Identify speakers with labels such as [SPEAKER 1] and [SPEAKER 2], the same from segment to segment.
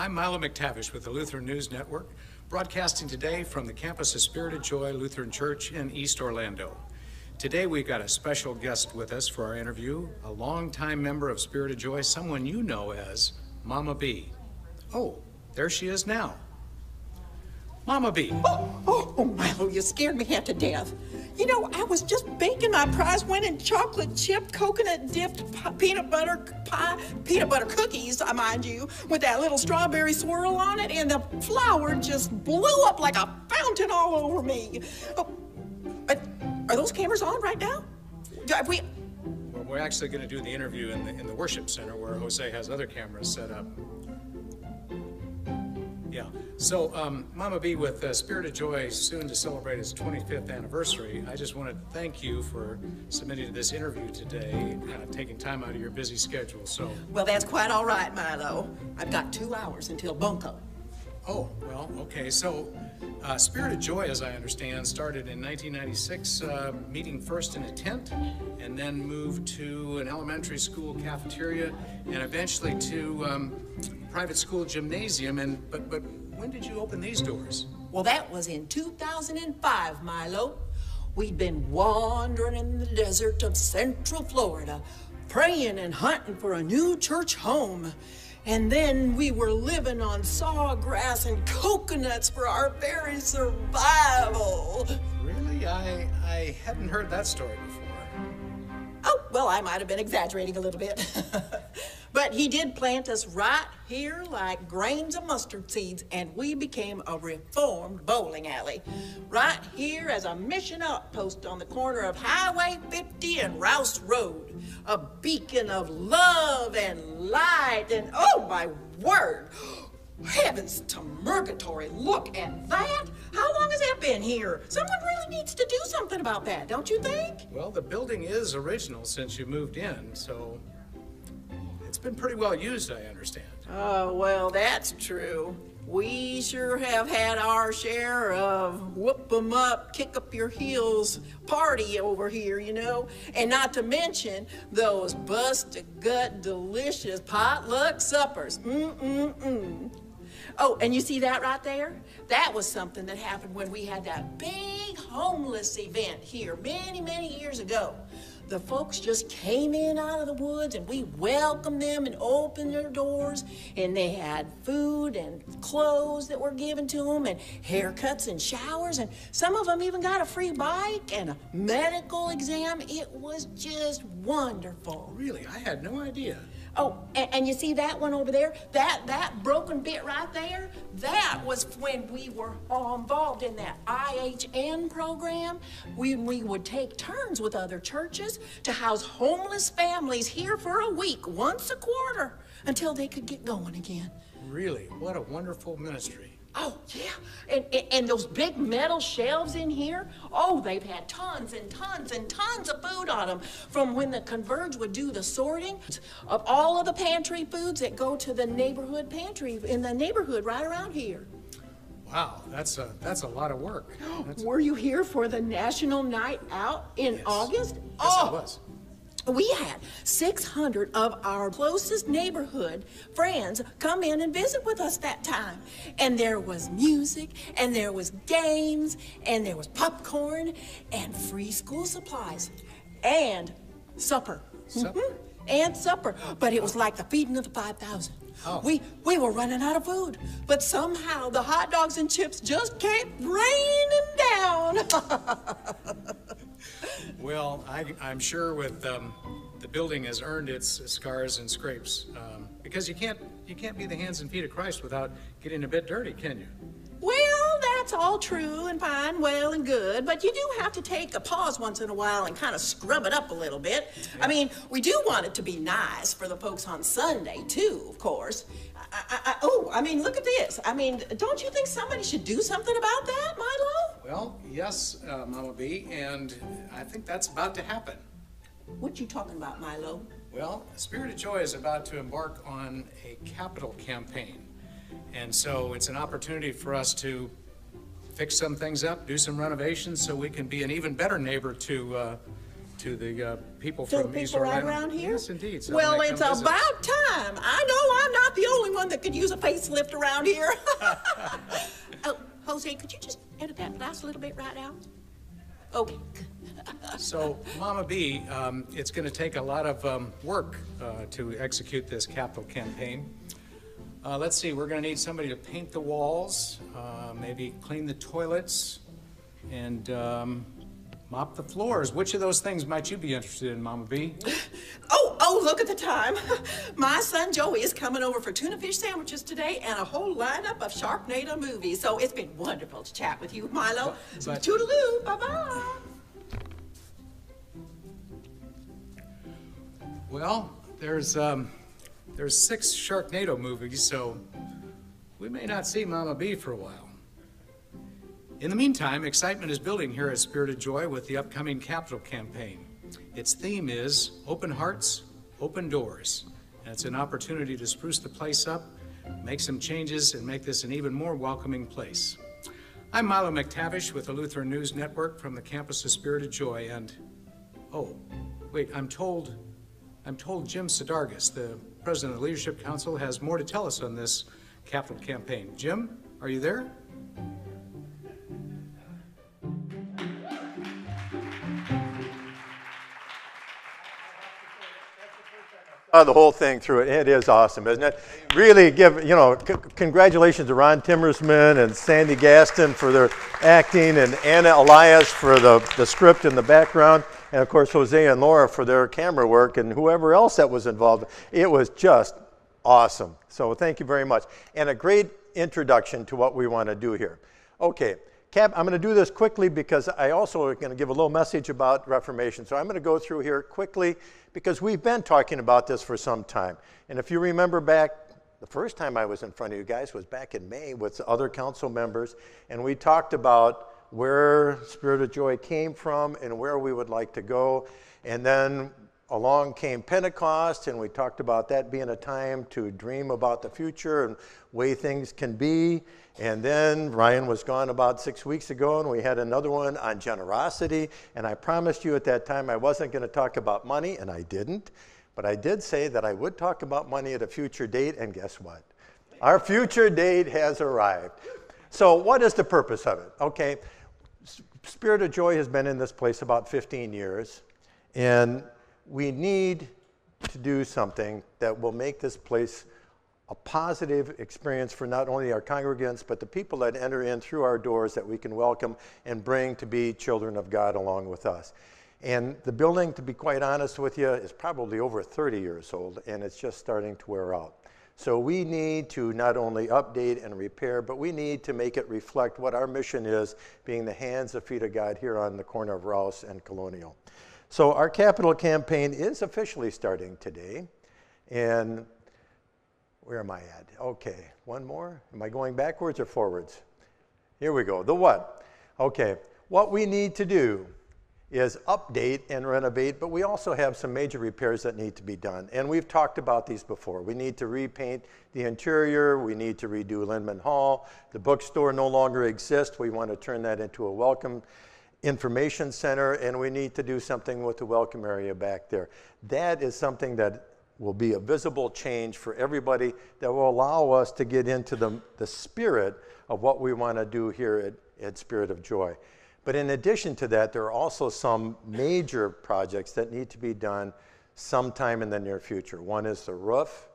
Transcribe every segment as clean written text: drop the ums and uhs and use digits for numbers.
[SPEAKER 1] I'm Milo McTavish with the Lutheran News Network, broadcasting today from the campus of Spirit of Joy Lutheran Church in East Orlando. Today we've got a special guest with us for our interview, a longtime member of Spirit of Joy, someone you know as Mama B. Oh, there she is now. Mama B.
[SPEAKER 2] Oh, Milo, you scared me half to death. You know, I was just baking my prize-winning chocolate-chip, coconut-dipped peanut butter cookies, mind you, with that little strawberry swirl on it, and the flour just blew up like a fountain all over me. Oh, are those cameras on right now?
[SPEAKER 1] Well, we're actually going to do the interview in the worship center where Jose has other cameras set up. Yeah. So, Mama B, with Spirit of Joy soon to celebrate its 25th anniversary, I just want to thank you for submitting to this interview today, taking time out of your busy schedule. So.
[SPEAKER 2] Well, that's quite all right, Milo. I've got 2 hours until bunco.
[SPEAKER 1] Oh, well, okay. So, Spirit of Joy, as I understand, started in 1996, meeting first in a tent, and then moved to an elementary school cafeteria, and eventually to private school gymnasium. But when did you open these doors?
[SPEAKER 2] Well, that was in 2005, Milo. We'd been wandering in the desert of Central Florida, praying and hunting for a new church home. And then we were living on sawgrass and coconuts for our very survival.
[SPEAKER 1] Really? I hadn't heard that story before.
[SPEAKER 2] Oh, well, I might have been exaggerating a little bit. But he did plant us right here like grains of mustard seeds, and we became a reformed bowling alley. Right here as a mission outpost on the corner of Highway 50 and Rouse Road. A beacon of love and light, and oh my word, heavens to Murgatory, look at that. How long has that been here? Someone really needs to do something about that, don't you think?
[SPEAKER 1] Well, the building is original since you moved in, so it's been pretty well used, I understand.
[SPEAKER 2] Oh, well, that's true. We sure have had our share of whoop 'em up, kick up your heels party over here, you know? And not to mention those bust-a-gut delicious potluck suppers. Oh, and you see that right there? That was something that happened when we had that big homeless event here many, many years ago. The folks just came in out of the woods, and we welcomed them and opened their doors, and they had food and clothes that were given to them, and haircuts and showers, and some of them even got a free bike and a medical exam. It was just wonderful.
[SPEAKER 1] Really? I had no idea.
[SPEAKER 2] Oh, and you see that one over there? That broken bit right there? That was when we were all involved in that IHN program. We would take turns with other churches to house homeless families here for a week, once a quarter, until they could get going again.
[SPEAKER 1] Really? What a wonderful ministry.
[SPEAKER 2] Oh, yeah. And those big metal shelves in here, oh, they've had tons and tons and tons of food on them from when the Converge would do the sorting of all of the pantry foods that go to the neighborhood pantry in the neighborhood right around here.
[SPEAKER 1] Wow, that's a lot of work.
[SPEAKER 2] Were you here for the National Night Out in August?
[SPEAKER 1] Yes, I was.
[SPEAKER 2] We had 600 of our closest neighborhood friends come in and visit with us that time. And there was music, and there was games, and there was popcorn, and free school supplies, and supper.
[SPEAKER 1] Supper?
[SPEAKER 2] And supper. But it was like the feeding of the 5,000.
[SPEAKER 1] Oh.
[SPEAKER 2] We were running out of food, but somehow the hot dogs and chips just kept raining down.
[SPEAKER 1] Well, I'm sure with the building has earned its scars and scrapes, because you can't be the hands and feet of Christ without getting a bit dirty, can you?
[SPEAKER 2] Well, that's all true and fine, well and good, but you do have to take a pause once in a while and kind of scrub it up a little bit. Yeah. I mean, we do want it to be nice for the folks on Sunday, too, of course. I mean, look at this. I mean, don't you think somebody should do something about that, Milo?
[SPEAKER 1] Well, yes, Mama B, and I think that's about to happen.
[SPEAKER 2] What you talking about, Milo?
[SPEAKER 1] Well, Spirit of Joy is about to embark on a capital campaign. And so it's an opportunity for us to fix some things up, do some renovations, so we can be an even better neighbor to the people from East Orlando.
[SPEAKER 2] Right around here?
[SPEAKER 1] Yes, indeed. So
[SPEAKER 2] well, it's about time. I know I'm not the only one that that could use a facelift around here. Oh, Jose, could you just edit that last little bit right out? Okay.
[SPEAKER 1] So, Mama B, it's going to take a lot of work to execute this capital campaign. Let's see, we're going to need somebody to paint the walls, maybe clean the toilets, and mop the floors. Which of those things might you be interested in, Mama B?
[SPEAKER 2] Oh, look at the time. My son Joey is coming over for tuna fish sandwiches today and a whole lineup of Sharknado movies. So it's been wonderful to chat with you, Milo. Toodaloo, bye-bye.
[SPEAKER 1] Well, there's 6 Sharknado movies, so we may not see Mama B for a while. In the meantime, excitement is building here at Spirit of Joy with the upcoming capital campaign. Its theme is Open Hearts, Open Doors. And it's an opportunity to spruce the place up, make some changes, and make this an even more welcoming place. I'm Milo McTavish with the Lutheran News Network from the campus of Spirit of Joy, and oh, wait, I'm told Jim Saudargas, the president of the Leadership Council, has more to tell us on this capital campaign. Jim, are you there?
[SPEAKER 3] The whole thing through it. It is awesome, isn't it? Really give, congratulations to Ron Timmersman and Sandy Gaston for their acting, and Anna Elias for the script in the background, and of course Jose and Laura for their camera work, and whoever else that was involved. It was just awesome. So thank you very much. And a great introduction to what we want to do here. Okay, I'm going to do this quickly because I also am going to give a little message about Reformation. So I'm going to go through here quickly because we've been talking about this for some time. And if you remember back, the first time I was in front of you guys was back in May with other council members, and we talked about where Spirit of Joy came from and where we would like to go. And then along came Pentecost, and we talked about that being a time to dream about the future and way things can be. And then Ryan was gone about 6 weeks ago, and we had another one on generosity. And I promised you at that time I wasn't going to talk about money, and I didn't. But I did say that I would talk about money at a future date, and guess what? Our future date has arrived. So what is the purpose of it? Okay, Spirit of Joy has been in this place about 15 years, and we need to do something that will make this place a positive experience for not only our congregants, but the people that enter in through our doors that we can welcome and bring to be children of God along with us. And the building, to be quite honest with you, is probably over 30 years old, and it's just starting to wear out. So we need to not only update and repair, but we need to make it reflect what our mission is, being the hands and feet of God here on the corner of Rouse and Colonial. So our capital campaign is officially starting today. And where am I at? Okay, one more. Am I going backwards or forwards? Here we go. The what? Okay, what we need to do is update and renovate, but we also have some major repairs that need to be done. And we've talked about these before. We need to repaint the interior. We need to redo Lindman Hall. The bookstore no longer exists. We want to turn that into a welcome information center, and we need to do something with the welcome area back there. That is something that will be a visible change for everybody that will allow us to get into the spirit of what we want to do here at Spirit of Joy. But in addition to that, there are also some major projects that need to be done sometime in the near future. One is the roof.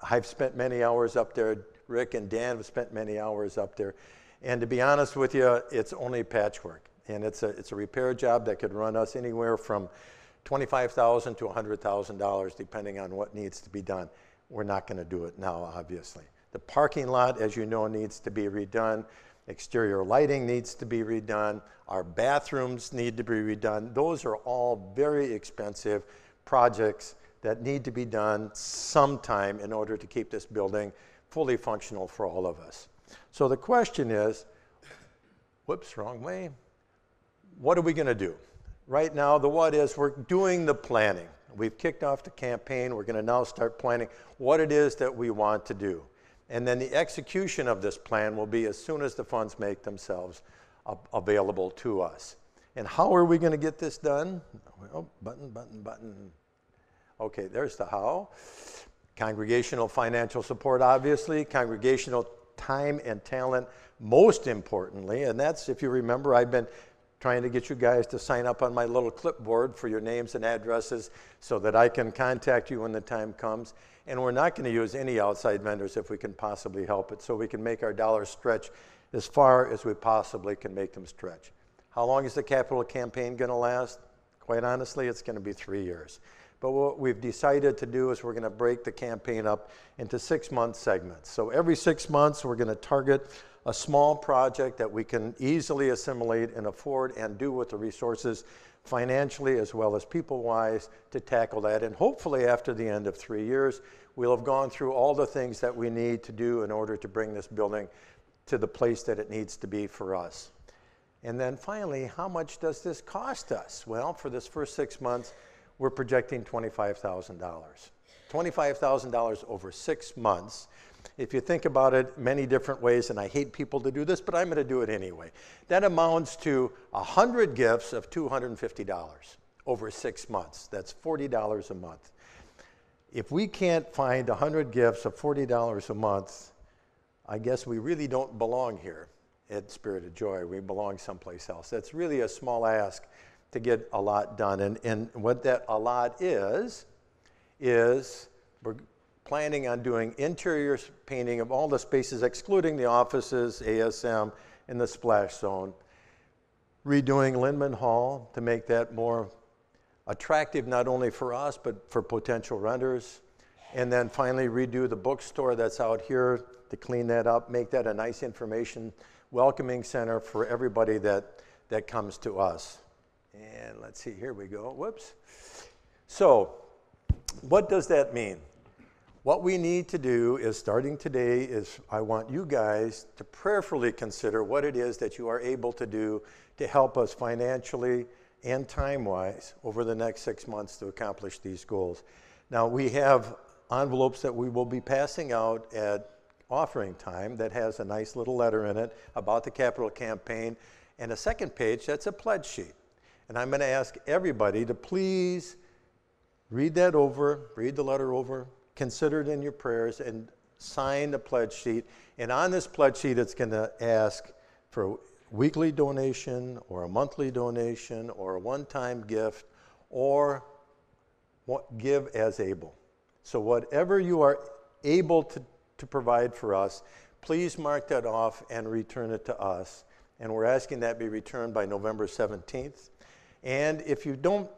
[SPEAKER 3] I've spent many hours up there. Rick and Dan have spent many hours up there. And to be honest with you, it's only patchwork. And it's a repair job that could run us anywhere from $25,000 to $100,000, depending on what needs to be done. We're not going to do it now, obviously. The parking lot, as you know, needs to be redone. Exterior lighting needs to be redone. Our bathrooms need to be redone. Those are all very expensive projects that need to be done sometime in order to keep this building fully functional for all of us. So the question is, whoops, wrong way. What are we going to do? Right now, the what is, we're doing the planning. We've kicked off the campaign. We're going to now start planning what it is that we want to do. And then the execution of this plan will be as soon as the funds make themselves available to us. And how are we going to get this done? Oh, button. Okay, there's the how. Congregational financial support, obviously. Congregational time and talent, most importantly. And that's, if you remember, I've been trying to get you guys to sign up on my little clipboard for your names and addresses so that I can contact you when the time comes. And we're not going to use any outside vendors if we can possibly help it, so we can make our dollars stretch as far as we possibly can make them stretch. How long is the capital campaign going to last? Quite honestly, it's going to be 3 years. But what we've decided to do is we're going to break the campaign up into 6-month segments. So every 6 months, we're going to target a small project that we can easily assimilate and afford and do with the resources financially as well as people-wise to tackle that. And hopefully after the end of 3 years, we'll have gone through all the things that we need to do in order to bring this building to the place that it needs to be for us. And then finally, how much does this cost us? Well, for this first 6 months, we're projecting $25,000. $25,000 over 6 months. If you think about it many different ways, and I hate people to do this, but I'm going to do it anyway. That amounts to 100 gifts of $250 over 6 months. That's $40 a month. If we can't find 100 gifts of $40 a month, I guess we really don't belong here at Spirit of Joy. We belong someplace else. That's really a small ask to get a lot done. And what that a lot is we're planning on doing interior painting of all the spaces, excluding the offices, ASM, and the splash zone. Redoing Lindman Hall to make that more attractive not only for us, but for potential renters. And then finally redo the bookstore that's out here to clean that up, make that a nice information welcoming center for everybody that comes to us. And let's see, here we go. Whoops. So what does that mean? What we need to do is, starting today, is I want you guys to prayerfully consider what it is that you are able to do to help us financially and time-wise over the next 6 months to accomplish these goals. Now, we have envelopes that we will be passing out at offering time that has a nice little letter in it about the capital campaign, and a second page that's a pledge sheet. And I'm going to ask everybody to please read that over, read the letter over, consider it in your prayers, and sign the pledge sheet. And on this pledge sheet, it's going to ask for a weekly donation or a monthly donation or a one-time gift or give as able. So whatever you are able to provide for us, please mark that off and return it to us. And we're asking that be returned by November 17th. And if you don't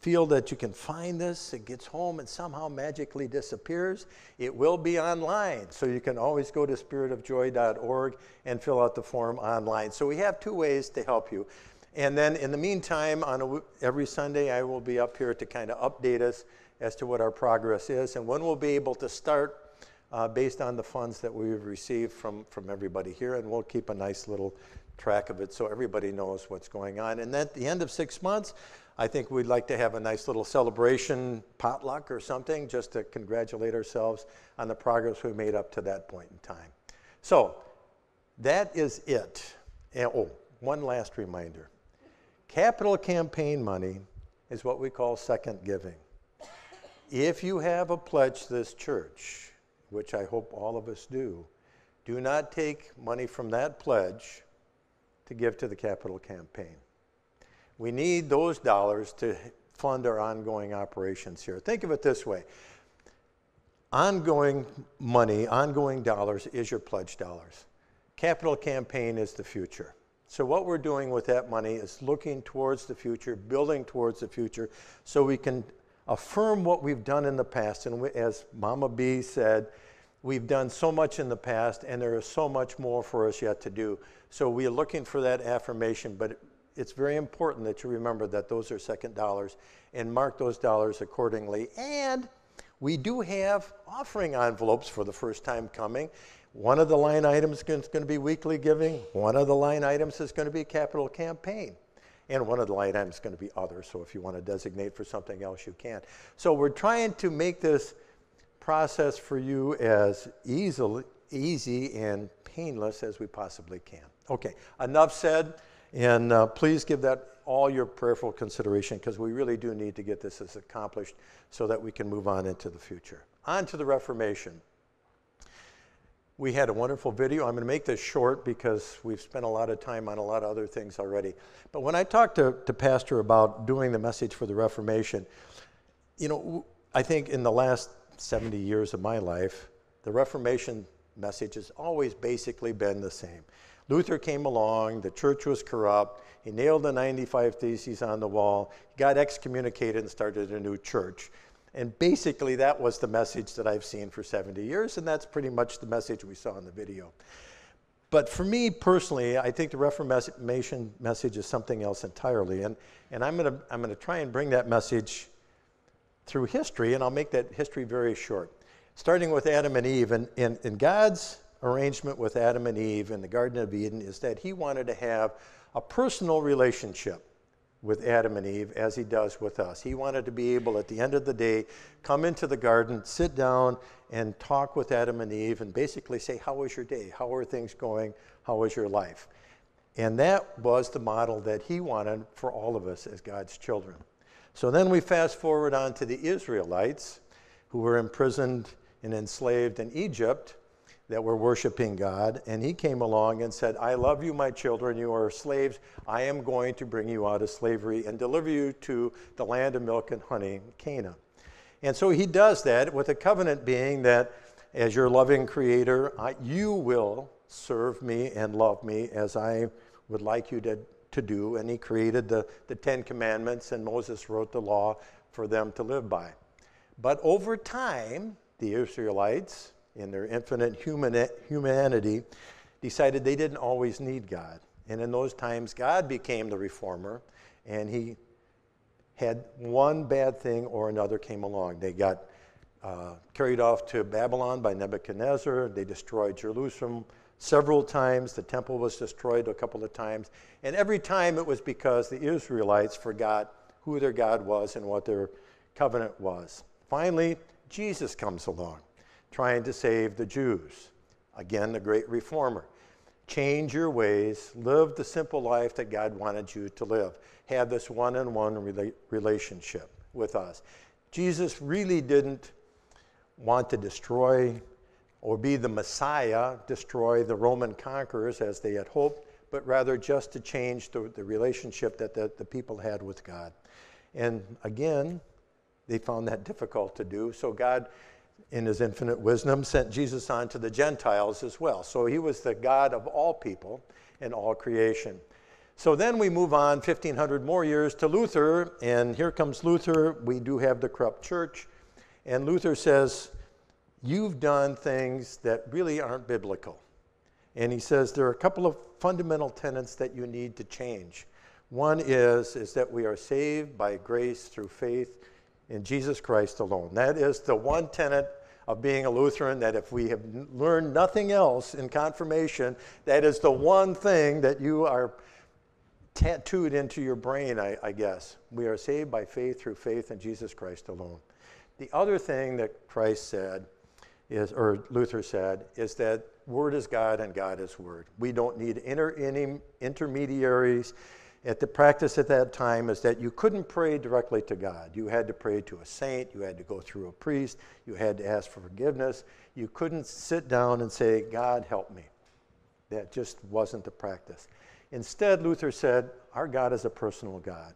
[SPEAKER 3] feel that you can find this, it gets home and somehow magically disappears, it will be online. So you can always go to spiritofjoy.org and fill out the form online. So we have 2 ways to help you. And then in the meantime, every Sunday, I will be up here to kind of update us as to what our progress is and when we'll be able to start based on the funds that we've received from everybody here. And we'll keep a nice little track of it so everybody knows what's going on. And then at the end of 6 months, I think we'd like to have a nice little celebration potluck or something just to congratulate ourselves on the progress we made up to that point in time. So that is it. And, one last reminder. Capital campaign money is what we call second giving. If you have a pledge to this church, which I hope all of us do not take money from that pledge to give to the capital campaign. We need those dollars to fund our ongoing operations here. Think of it this way. Ongoing money, ongoing dollars is your pledge dollars. Capital campaign is the future. So what we're doing with that money is looking towards the future, building towards the future, so we can affirm what we've done in the past. And as Mama B said, we've done so much in the past, and there is so much more for us yet to do. So we are looking for that affirmation, but it's very important that you remember that those are second dollars and mark those dollars accordingly. And we do have offering envelopes for the first time coming. One of the line items is going to be weekly giving. One of the line items is going to be capital campaign. And one of the line items is going to be other. So if you want to designate for something else, you can. So we're trying to make this process for you as easy and painless as we possibly can. Okay, enough said. And please give that all your prayerful consideration, because we really do need to get this accomplished so that we can move on into the future. On to the Reformation. We had a wonderful video. I'm going to make this short because we've spent a lot of time on a lot of other things already. But when I talked to Pastor about doing the message for the Reformation, you know, I think in the last 70 years of my life, the Reformation message has always basically been the same. Luther came along, the church was corrupt, he nailed the 95 Theses on the wall, got excommunicated and started a new church. And basically that was the message that I've seen for 70 years, and that's pretty much the message we saw in the video. But for me personally, I think the Reformation message is something else entirely, and I'm gonna try and bring that message through history, and I'll make that history very short. Starting with Adam and Eve, and God's arrangement with Adam and Eve in the Garden of Eden is that he wanted to have a personal relationship with Adam and Eve as he does with us. He wanted to be able at the end of the day come into the garden, sit down and talk with Adam and Eve and basically say, how was your day? How are things going? How was your life? And that was the model that he wanted for all of us as God's children. So then we fast forward on to the Israelites who were imprisoned and enslaved in Egypt that were worshiping God, and he came along and said, I love you, my children, you are slaves. I am going to bring you out of slavery and deliver you to the land of milk and honey, Canaan. And so he does that with a covenant being that as your loving creator, you will serve me and love me as I would like you to do. And he created the 10 Commandments, and Moses wrote the law for them to live by. But over time, the Israelites, in their infinite humanity, decided they didn't always need God. And in those times, God became the reformer, and he had one bad thing or another came along. They got carried off to Babylon by Nebuchadnezzar. They destroyed Jerusalem several times. The temple was destroyed a couple of times. And every time it was because the Israelites forgot who their God was and what their covenant was. Finally, Jesus comes along, trying to save the Jews. Again, the great reformer. Change your ways, live the simple life that God wanted you to live. Have this one-on-one relationship with us. Jesus really didn't want to destroy or be the Messiah, destroy the Roman conquerors as they had hoped, but rather just to change the relationship that the people had with God. And again, they found that difficult to do, so God, in his infinite wisdom, sent Jesus on to the Gentiles as well. So he was the God of all people and all creation. So then we move on 1,500 more years to Luther, and here comes Luther. We do have the corrupt church, and Luther says, you've done things that really aren't biblical. And he says there are a couple of fundamental tenets that you need to change. One is that we are saved by grace through faith in Jesus Christ alone. That is the one tenet of being a Lutheran, that if we have learned nothing else in confirmation, that is the one thing that you are tattooed into your brain, I guess. We are saved by faith through faith in Jesus Christ alone. The other thing that Christ said is, or Luther said, is that Word is God and God is Word. We don't need any intermediaries. The practice at that time is that you couldn't pray directly to God. You had to pray to a saint. You had to go through a priest. You had to ask for forgiveness. You couldn't sit down and say, God, help me. That just wasn't the practice. Instead, Luther said, our God is a personal God.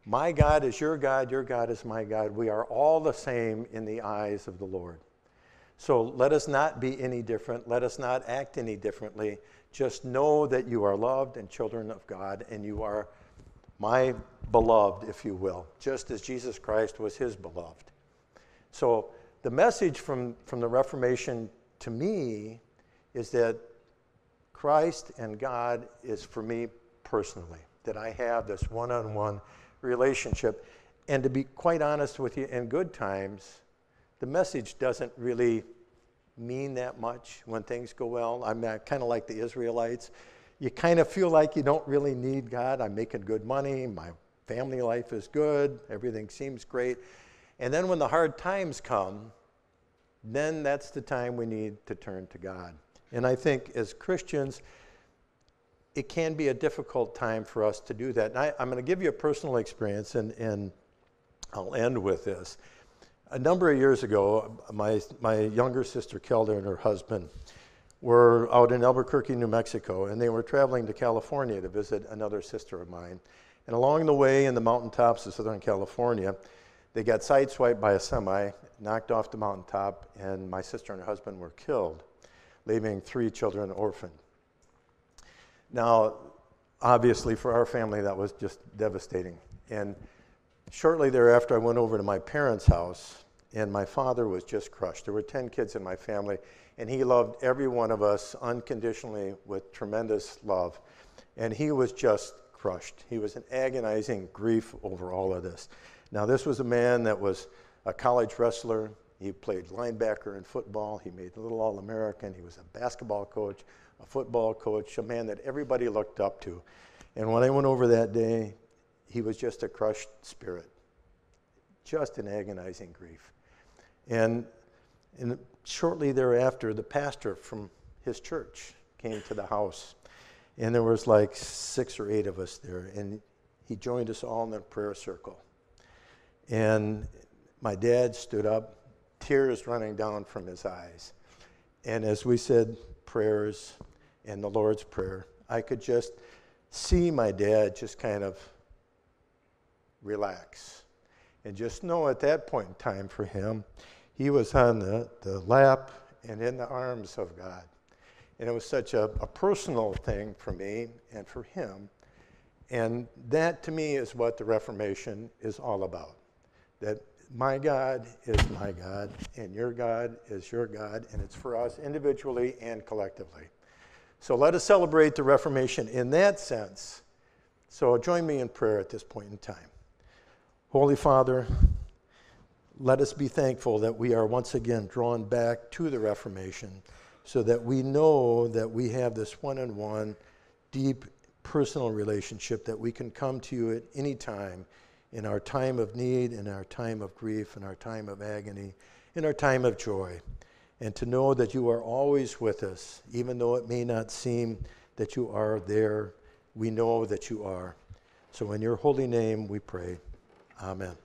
[SPEAKER 3] My God is your God is my God. We are all the same in the eyes of the Lord. So let us not be any different. Let us not act any differently. Just know that you are loved and children of God, and you are my beloved, if you will, just as Jesus Christ was his beloved. So the message from the Reformation to me is that Christ and God is for me personally, that I have this one-on-one relationship. And to be quite honest with you, in good times, the message doesn't really mean that much when things go well. I'm kind of like the Israelites. You kind of feel like you don't really need God. I'm making good money. My family life is good. Everything seems great. And then when the hard times come, then that's the time we need to turn to God. And I think as Christians, it can be a difficult time for us to do that. And I'm going to give you a personal experience, and I'll end with this. A number of years ago, my younger sister Kelda and her husband were out in Albuquerque, New Mexico, and they were traveling to California to visit another sister of mine. And along the way in the mountaintops of Southern California, they got sideswiped by a semi, knocked off the mountaintop, and my sister and her husband were killed, leaving 3 children orphaned. Now, obviously for our family, that was just devastating. And shortly thereafter, I went over to my parents' house, and my father was just crushed. There were 10 kids in my family, and he loved every one of us unconditionally with tremendous love. And he was just crushed. He was in agonizing grief over all of this. Now, this was a man that was a college wrestler. He played linebacker in football. He made a little All-American. He was a basketball coach, a football coach, a man that everybody looked up to. And when I went over that day, he was just a crushed spirit, just in agonizing grief. And shortly thereafter, the pastor from his church came to the house. And there was like 6 or 8 of us there. And he joined us all in the prayer circle. And my dad stood up, tears running down from his eyes. And as we said prayers and the Lord's Prayer, I could just see my dad just kind of relax. And just know at that point in time for him, he was on the lap and in the arms of God. And it was such a personal thing for me and for him. And that to me is what the Reformation is all about. That my God is my God, and your God is your God, and it's for us individually and collectively. So let us celebrate the Reformation in that sense. So join me in prayer at this point in time. Holy Father, let us be thankful that we are once again drawn back to the Reformation so that we know that we have this one-on-one, deep, personal relationship that we can come to you at any time in our time of need, in our time of grief, in our time of agony, in our time of joy. And to know that you are always with us, even though it may not seem that you are there, we know that you are. So in your holy name we pray. Amen.